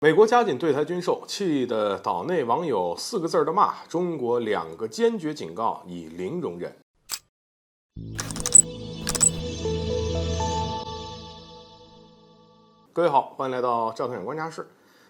美国加紧对台军售，气得岛内网友4个字的骂：中国2个坚决警告，以零容忍。各位好，欢迎来到赵腾远观察室。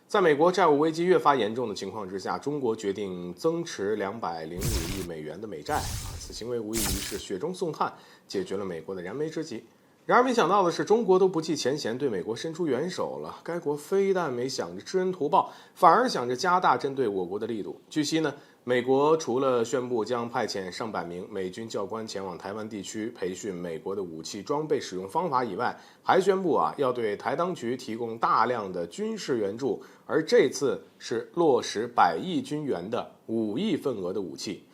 在美国债务危机越发严重的情况之下，中国决定增持205亿美元的美债。此行为无异于是雪中送炭，解决了美国的燃眉之急。然而没想到的是，中国都不计前嫌对美国伸出援手了。该国非但没想着知恩图报，反而想着加大针对我国的力度。据悉呢，美国除了宣布将派遣上百名美军教官前往台湾地区培训美国的武器装备使用方法以外，还宣布要对台当局提供大量的军事援助，而这次是落实100亿军元的5亿份额的武器。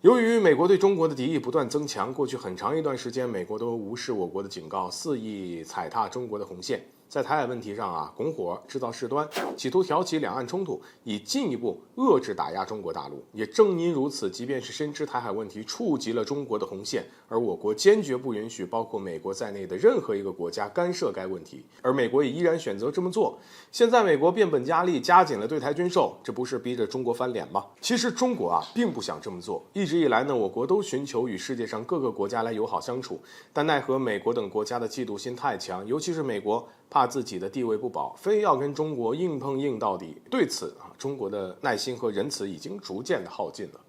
由于美国对中国的敌意不断增强，过去很长一段时间，美国都无视我国的警告，肆意踩踏中国的红线。在台海问题上拱火制造事端，企图挑起两岸冲突，以进一步遏制打压中国大陆。也正因如此，即便是深知台海问题触及了中国的红线，而我国坚决不允许包括美国在内的任何一个国家干涉该问题，而美国也依然选择这么做。现在美国变本加厉，加紧了对台军售，这不是逼着中国翻脸吗？其实中国并不想这么做，一直以来呢，我国都寻求与世界上各个国家来友好相处，但奈何美国等国家的嫉妒心太强，尤其是美国怕自己的地位不保，非要跟中国硬碰硬到底。对此中国的耐心和仁慈已经逐渐的耗尽了。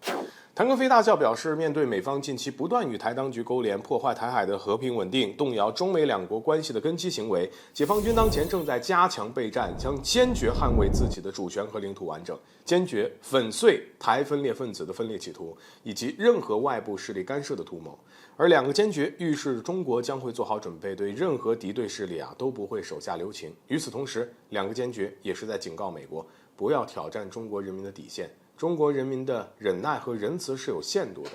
谭克飞大校表示，面对美方近期不断与台当局勾连，破坏台海的和平稳定，动摇中美两国关系的根基行为，解放军当前正在加强备战，将坚决捍卫自己的主权和领土完整，坚决粉碎台分裂分子的分裂企图，以及任何外部势力干涉的图谋。而2个坚决预示中国将会做好准备，对任何敌对势力都不会手下留情。与此同时，2个坚决也是在警告美国，不要挑战中国人民的底线。中国人民的忍耐和仁慈是有限度的。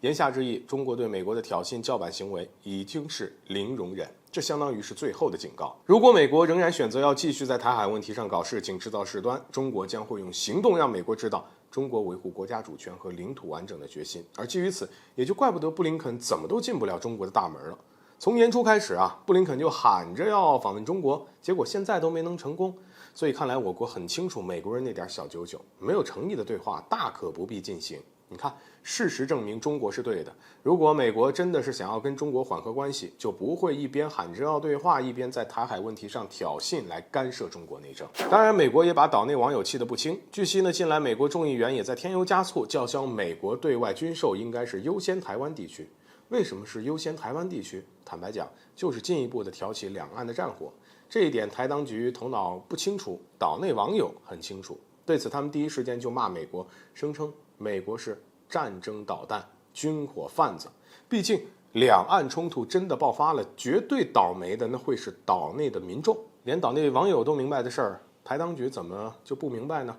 言下之意，中国对美国的挑衅叫板行为已经是零容忍，这相当于是最后的警告。如果美国仍然选择要继续在台海问题上搞事情、制造事端，中国将会用行动让美国知道中国维护国家主权和领土完整的决心。而基于此，也就怪不得布林肯怎么都进不了中国的大门了。从年初开始布林肯就喊着要访问中国，结果现在都没能成功。所以看来我国很清楚美国人那点小九九，没有诚意的对话大可不必进行。你看，事实证明中国是对的。如果美国真的是想要跟中国缓和关系，就不会一边喊着要对话，一边在台海问题上挑衅来干涉中国内政。当然，美国也把岛内网友气得不轻。据悉呢，近来美国众议员也在添油加醋，叫嚣美国对外军售应该是优先台湾地区。为什么是优先台湾地区？坦白讲，就是进一步的挑起两岸的战火。这一点台当局头脑不清楚，岛内网友很清楚。对此，他们第一时间就骂美国，声称美国是战争导弹、军火贩子。毕竟两岸冲突真的爆发了，绝对倒霉的那会是岛内的民众。连岛内网友都明白的事儿，台当局怎么就不明白呢？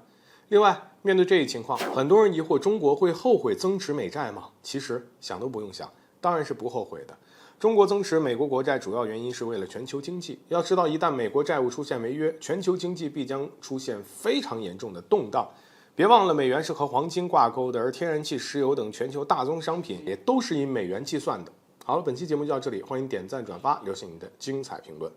另外，面对这一情况，很多人疑惑中国会后悔增持美债吗？其实想都不用想，当然是不后悔的。中国增持美国国债主要原因是为了全球经济。要知道，一旦美国债务出现违约，全球经济必将出现非常严重的动荡。别忘了，美元是和黄金挂钩的，而天然气、石油等全球大宗商品也都是以美元计算的。好了，本期节目就到这里，欢迎点赞、转发，留下你的精彩评论。